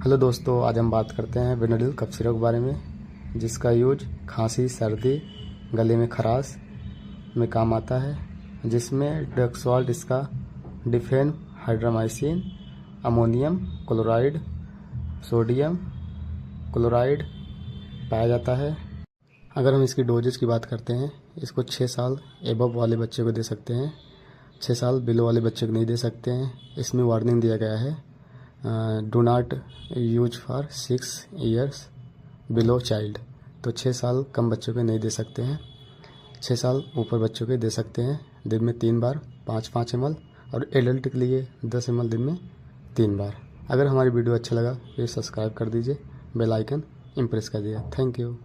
Hello दोस्तों, आज हम बात करते हैं बेनाडिल कफ सिरप के बारे में, जिसका यूज खांसी, सर्दी, गले में खराश में काम आता है। जिसमें डेक्सवाल्ट इसका डिफेन हाइड्रामाइसिन, अमोनियम क्लोराइड, सोडियम क्लोराइड पाया जाता है। अगर हम इसकी डोजेज की बात करते हैं, इसको 6 साल एबव वाले बच्चे को दे सकते हैं, 6 साल बिलो वाले बच्चे को नहीं दे सकते हैं। इसमें वार्निंग दिया गया है, do not use for 6 years below child. तो 6 साल कम बच्चों को नहीं दे सकते हैं, 6 साल ऊपर बच्चों के दे सकते हैं। दिन में 3 बार 5-5 ml, और एडल्ट के लिए 10 ml दिन में 3 बार। अगर हमारी वीडियो अच्छा लगा तो सब्सक्राइब कर दीजिए, बेल आइकन इम्प्रेस कर दीजिए। Thank you.